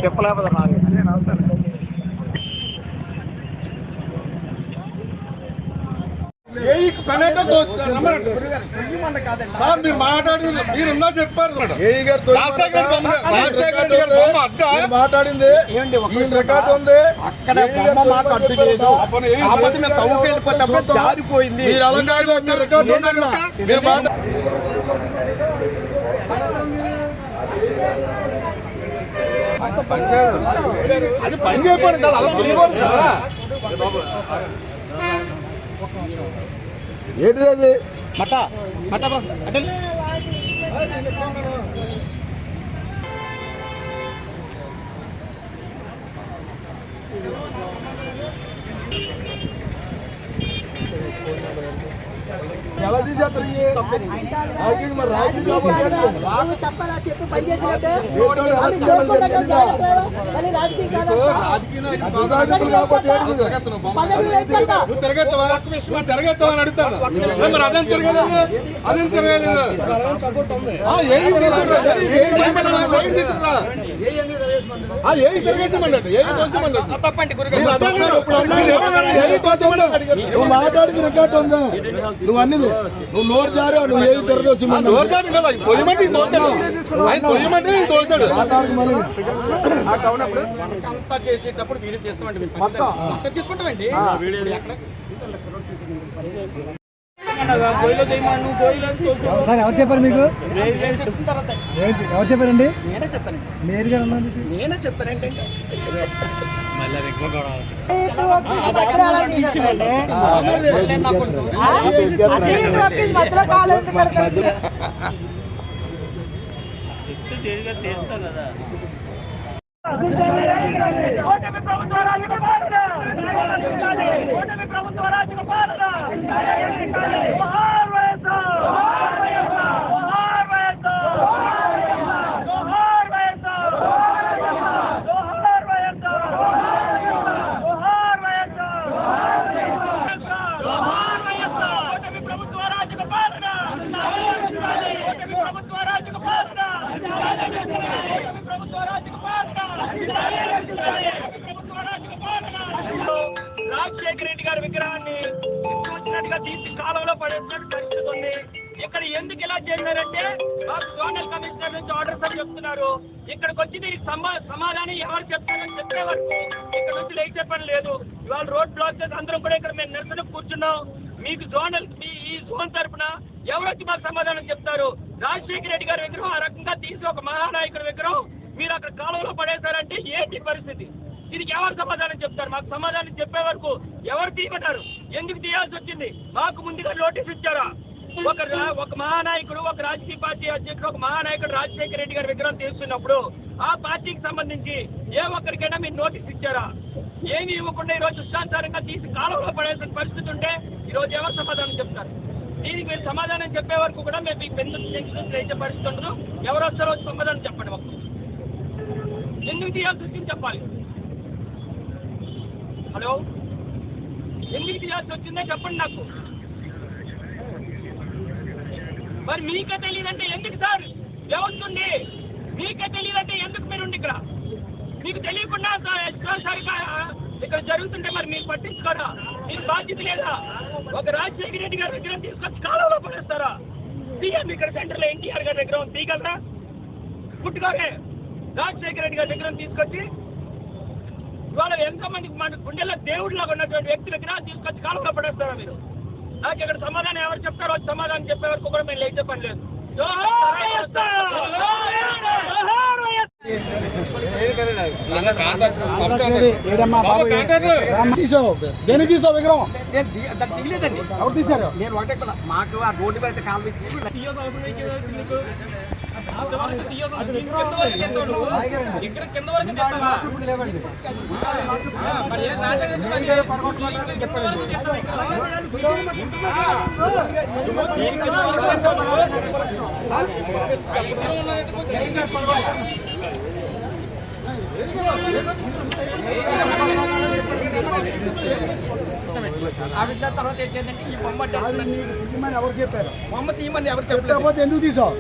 చెప్పలేకపోతే మీరు మాట్లాడింది మీరు ఇందా చెప్పారు మాట్లాడింది రికార్డు ఉంది అక్కడ మాకు అడ్డు లేదు కాకపోతే మేము తవ్వుకు వెళ్ళిపోతే జారిపోయింది రికార్డు ఉంది మీరు అది పని చేయకూడదు కదా ఏంటిది అది మట మట అంటే ఎలా తీసేస్తారు మరి తిరగెత్తమని అడుగుతాను మరి అదేం తిరగలేదు అదేం తిరగలేదు మాట్లాడిన రికార్డు ఉందా నువ్వు అన్ని నువ్వు నోరు జారు నువ్వు ఏది తిరగొచ్చు అంతా చేసేటప్పుడు వీడియో చేస్తామండి తీసుకుంటామండి ఎవరు చెప్పారు మీకు ఎవరు చెప్పారండి నేనే చెప్తాను నేరుగా నేనే చెప్తానంటే రాజశేఖర రెడ్డి గారి విగ్రహాన్ని చూసినట్టుగా తీసి కాలంలో పడేసినట్టు పరిస్థితి ఉంది. ఇక్కడ ఎందుకు ఇలా చేశారంటే మాకు జోనల్ కమిషనర్ నుంచి ఆర్డర్స్ అని చెప్తున్నారు. ఇక్కడికి వచ్చి దీనికి సమాధానం ఎవరు చెప్తారని చెప్పే వరకు ఇక్కడ నుంచి లేచే పని లేదు. ఇవాళ రోడ్ బ్లాక్ చేసి అందరం కూడా ఇక్కడ మేము నిరసన కూర్చున్నాం. మీకు జోనల్ ఈ జోన్ తరఫున ఎవరు వచ్చి మాకు సమాధానం చెప్తారు? రాజశేఖర రెడ్డి గారి విగ్రహం ఆ రకంగా తీసి ఒక మహానాయకుడి విగ్రహం మీరు అక్కడ కాలంలో పడేశారంటే ఏంటి పరిస్థితి? దీనికి ఎవరు సమాధానం చెప్తారు? మాకు సమాధానం చెప్పే వరకు ఎవరు తీయమంటారు? ఎందుకు తీయాల్సి వచ్చింది? మాకు ముందుగా నోటీస్ ఇచ్చారా? ఒక మహానాయకుడు, ఒక రాజకీయ పార్టీ అధ్యక్షుడు, ఒక మహానాయకుడు రాజశేఖర రెడ్డి గారి విగ్రహం తీస్తున్నప్పుడు ఆ పార్టీకి సంబంధించి ఏ ఒక్కరికైనా మీరు నోటీస్ ఇచ్చారా? ఏమి ఇవ్వకుండా ఈ రోజు ఇష్టానుసారంగా తీసి కాలంలో పడేసిన పరిస్థితి ఉంటే ఈ రోజు ఎవరు సమాధానం చెప్తారు? దీనికి మీరు సమాధానం చెప్పే వరకు కూడా మేము మీకు పెద్ద పరిస్థితి ఉండదు. ఎవరు వస్తారో సమాధానం చెప్పండి. మాకు ఎందుకు తీయాల్సి వచ్చింది చెప్పాలి. హలో, ఎందుకు తీయాల్సి వచ్చిందో చెప్పండి నాకు. మరి మీకే తెలియదంటే ఎందుకు సార్ వ్యవస్థ? మీకే తెలియదంటే ఎందుకు మీరుండి ఇక్కడ? మీకు తెలియకుండా ఇక్కడ జరుగుతుంటే మరి మీరు పట్టించుకోరా? మీకు బాధ్యత లేదా? ఒక రాజశేఖర రెడ్డి గారి విగ్రహం తీసుకొచ్చి కాలంలో పడేస్తారా? తీయండి. ఇక్కడ సెంటర్ లో ఎన్టీఆర్ గారి విగ్రహం తీయగలరా? పుట్టుకోరే రాజశేఖర రెడ్డి గారి విగ్రహం తీసుకొచ్చి ఇవాళ ఎంతో మంది మన గుండెల్లో దేవుడిలాగా ఉన్నటువంటి వ్యక్తి విగ్రహం తీసుకొచ్చి కాలంలో పడేస్తారా మీరు? నాకు ఇక్కడ సమాధానం ఎవరు చెప్తారో సమాధానం చెప్పే వరకు కూడా మేము లేచే పని లేదు. దేనికి తీసావు విగ్రహం? తీయలేదండి. ఎవరు తీశారు? నేను ఒకటే మాకు ఆ రోడ్డు మీద కాల్పించి ఇక్కడ కింద వరకు తర్వాత ఏంటంటే ఈ బొమ్మ ఎవరు చెప్పారు? బొమ్మ తీయమని ఎవరు చెప్పలేకపోతే ఎందుకు తీసావు?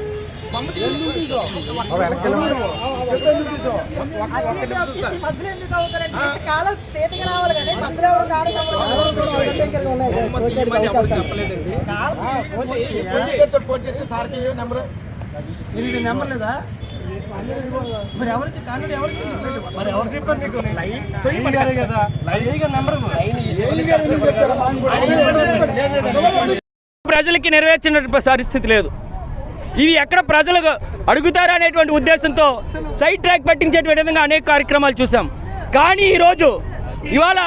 నెంబర్ లేదా మరి ఎవరికి మరి ఎవరు చెప్పారు మీకు ప్రజలకి నెరవేర్చిన పరిస్థితి లేదు. ఇవి ఎక్కడ ప్రజలు అడుగుతారా అనేటువంటి ఉద్దేశంతో సైడ్ ట్రాక్ పట్టించేటువంటి విధంగా అనేక కార్యక్రమాలు చూసాం. కానీ ఇవాళ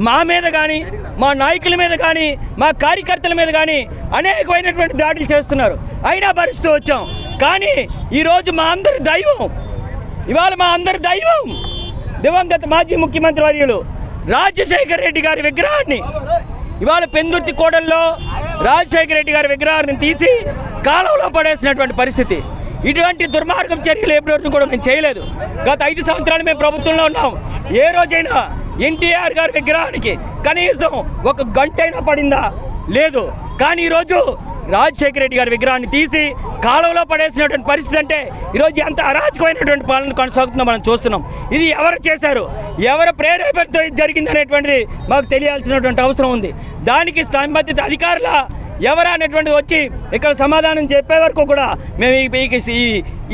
మా మీద కానీ, మా నాయకుల మీద కానీ, మా కార్యకర్తల మీద కానీ అనేకమైనటువంటి దాడులు చేస్తున్నారు. అయినా భరిస్తూ వచ్చాం. కానీ ఈరోజు మా అందరి దైవం, ఇవాళ మా అందరి దైవం దివంగత మాజీ ముఖ్యమంత్రి వర్యులు రాజశేఖర రెడ్డి గారి విగ్రహాన్ని ఇవాళ పెందుర్తి కోడల్లో రాజశేఖర రెడ్డి గారి విగ్రహాన్ని తీసి కాలువలో పడేసినటువంటి పరిస్థితి. ఇటువంటి దుర్మార్గం చర్యలు ఎప్పటి వరకు కూడా మేము చేయలేదు. గత 5 సంవత్సరాలు మేము ప్రభుత్వంలో ఉన్నాం. ఏ రోజైనా ఎన్టీఆర్ గారి విగ్రహానికి కనీసం 1 గంట అయినా పడిందా? లేదు. కానీ ఈరోజు రాజశేఖర రెడ్డి గారి విగ్రహాన్ని తీసి కాలువలో పడేసినటువంటి పరిస్థితి అంటే ఈరోజు ఎంత అరాచకమైనటువంటి పాలన కొనసాగుతుందో మనం చూస్తున్నాం. ఇది ఎవరు చేశారు, ఎవరు ప్రేరేపణతో జరిగింది అనేటువంటిది మాకు తెలియాల్సినటువంటి అవసరం ఉంది. దానికి సంబంధిత అధికారుల ఎవరా అనేటువంటిది వచ్చి ఇక్కడ సమాధానం చెప్పే వరకు కూడా మేము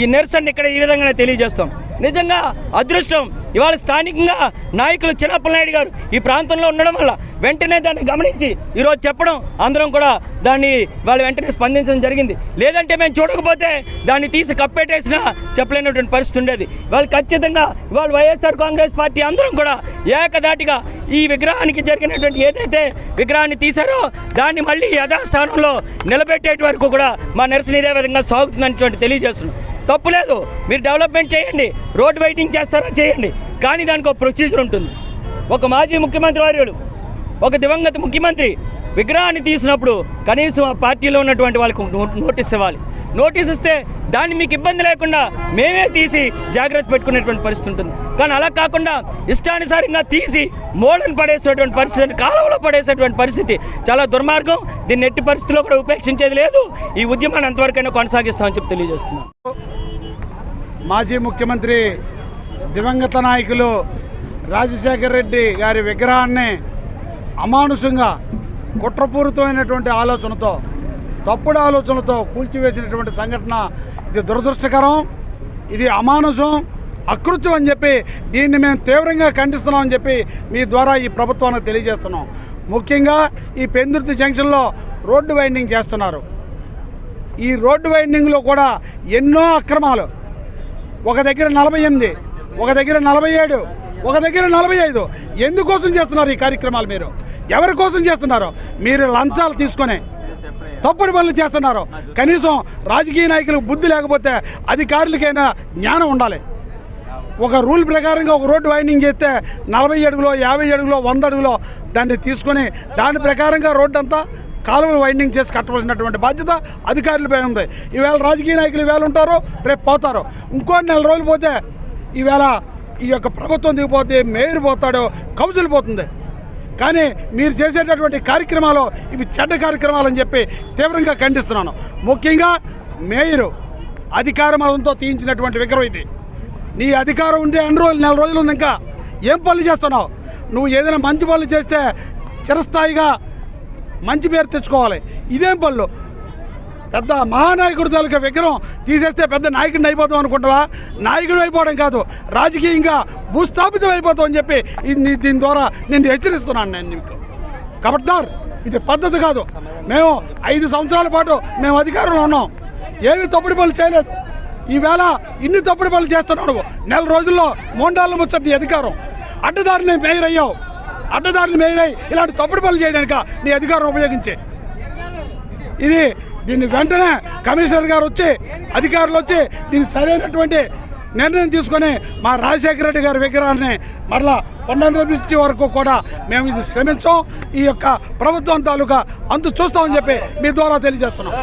ఈ నిరసన ఇక్కడ ఈ విధంగానే తెలియజేస్తాం. నిజంగా అదృష్టం ఇవాళ స్థానికంగా నాయకులు చిన్నప్పలనాయుడు గారు ఈ ప్రాంతంలో ఉండడం వల్ల వెంటనే దాన్ని గమనించి ఈరోజు చెప్పడం, అందరం కూడా దాన్ని వాళ్ళు వెంటనే స్పందించడం జరిగింది. లేదంటే మేము చూడకపోతే దాన్ని తీసి కప్పెట్టేసినా చెప్పలేనటువంటి పరిస్థితి ఉండేది. వాళ్ళు ఖచ్చితంగా ఇవాళ వైఎస్ఆర్ కాంగ్రెస్ పార్టీ అందరం కూడా ఏకదాటిగా ఈ విగ్రహానికి జరిగినటువంటి ఏదైతే విగ్రహాన్ని తీశారో దాన్ని మళ్ళీ యథాస్థానంలో నిలబెట్టేటి వరకు కూడా మా నిరసన ఇదే విధంగా సాగుతుందనేటువంటి తెలియజేస్తున్నాం. తప్పులేదు, మీరు డెవలప్మెంట్ చేయండి, రోడ్ వెయిటింగ్ చేస్తారా చేయండి, కానీ దానికి ఒక ప్రొసీజర్ ఉంటుంది. ఒక మాజీ ముఖ్యమంత్రి వర్యులు, ఒక దివంగత ముఖ్యమంత్రి విగ్రహాన్ని తీసినప్పుడు కనీసం ఆ పార్టీలో ఉన్నటువంటి వాళ్ళకు నోటీస్ ఇవ్వాలి. నోటీస్ ఇస్తే దాన్ని మీకు ఇబ్బంది లేకుండా మేమే తీసి జాగ్రత్త పెట్టుకునేటువంటి పరిస్థితి ఉంటుంది. కానీ అలా కాకుండా ఇష్టానుసారంగా తీసి మోడని పడేసేటువంటి పరిస్థితి, కాలువలో పడేసేటువంటి పరిస్థితి చాలా దుర్మార్గం. దీన్ని ఎట్టి పరిస్థితుల్లో కూడా ఉపేక్షించేది లేదు. ఈ ఉద్యమాన్ని ఎంతవరకైనా కొనసాగిస్తామని చెప్పి తెలియజేస్తున్నాం. మాజీ ముఖ్యమంత్రి దివంగత నాయకులు రాజశేఖర రెడ్డి గారి విగ్రహాన్ని అమానుషంగా కుట్రపూరితమైనటువంటి ఆలోచనతో, తప్పుడు ఆలోచనలతో కూల్చివేసినటువంటి సంఘటన ఇది దురదృష్టకరం, ఇది అమానుషం, అకృత్యం అని చెప్పి దీన్ని మేము తీవ్రంగా ఖండిస్తున్నామని చెప్పి మీ ద్వారా ఈ ప్రభుత్వానికి తెలియజేస్తున్నాం. ముఖ్యంగా ఈ పెందుర్తి జంక్షన్లో రోడ్డు వైండింగ్ చేస్తున్నారు. ఈ రోడ్డు వైండింగ్లో కూడా ఎన్నో అక్రమాలు, ఒక దగ్గర 48, ఒక దగ్గర 47, ఒక దగ్గర 45. ఎందుకోసం చేస్తున్నారు ఈ కార్యక్రమాలు? మీరు ఎవరి కోసం చేస్తున్నారు? మీరు లంచాలు తీసుకొని తప్పుడు పనులు చేస్తున్నారు. కనీసం రాజకీయ నాయకులకు బుద్ధి లేకపోతే అధికారులకైనా జ్ఞానం ఉండాలి. ఒక రూల్ ప్రకారంగా ఒక రోడ్డు వైండింగ్ చేస్తే 40 అడుగులో, 50 అడుగులో, 100 అడుగులో దాన్ని తీసుకొని దాని ప్రకారంగా రోడ్డు అంతా కాలువలు వైండింగ్ చేసి కట్టవలసినటువంటి బాధ్యత అధికారులపై ఉంది. ఈవేళ రాజకీయ నాయకులు ఈవేళ ఉంటారు, రేపు పోతారు. ఇంకో 4 రోజులు పోతే ఈవేళ ఈ యొక్క ప్రభుత్వం దిగిపోతే, మేయర్ పోతాడు, కౌన్సిల్ పోతుంది. కానీ మీరు చేసేటటువంటి కార్యక్రమాలు ఇవి చెడ్డ కార్యక్రమాలు అని చెప్పి తీవ్రంగా ఖండిస్తున్నాను. ముఖ్యంగా మేయరు అధికారంతో తీయించినటువంటి విగ్రహం ఇది. నీ అధికారం ఉంటే 4 రోజులు ఉంది, ఇంకా ఏం పనులు చేస్తున్నావు? నువ్వు ఏదైనా మంచి పనులు చేస్తే చిరస్థాయిగా మంచి పేరు తెచ్చుకోవాలి. ఇదేం పనులు? పెద్ద మహానాయకుడి తాలూకా విగ్రహం తీసేస్తే పెద్ద నాయకుడిని అయిపోతాం అనుకుంటావా? నాయకుడు అయిపోవడం కాదు, రాజకీయంగా భూస్థాపితం అయిపోతాం అని చెప్పి దీని ద్వారా నేను హెచ్చరిస్తున్నాను. నేను మీకు ఖబర్దార్, ఇది పద్ధతి కాదు. మేము 5 సంవత్సరాల పాటు మేము అధికారంలో ఉన్నాం, ఏమి తప్పుడు పనులు చేయలేదు. ఈవేళ ఇన్ని తప్పుడు పనులు చేస్తున్నావు. 4 రోజుల్లో మోండాలను ముచ్చట నీ అధికారం. అడ్డదారిని మేయర్ అయ్యావు, అడ్డదారిని మేయర్ అయ్యి ఇలాంటి తప్పుడు పనులు చేయడానిక నీ అధికారం ఉపయోగించే. దీన్ని వెంటనే కమిషనర్ గారు వచ్చి, అధికారులు వచ్చి దీనికి సరైనటువంటి నిర్ణయం తీసుకొని మా రాజశేఖర రెడ్డి గారి విగ్రహాన్ని మరలా పునర్నిర్మించే వరకు కూడా మేము ఇది శ్రమించాం. ఈ యొక్క ప్రభుత్వం తాలూకా అంతు చూస్తామని చెప్పి మీ ద్వారా తెలియజేస్తున్నాం.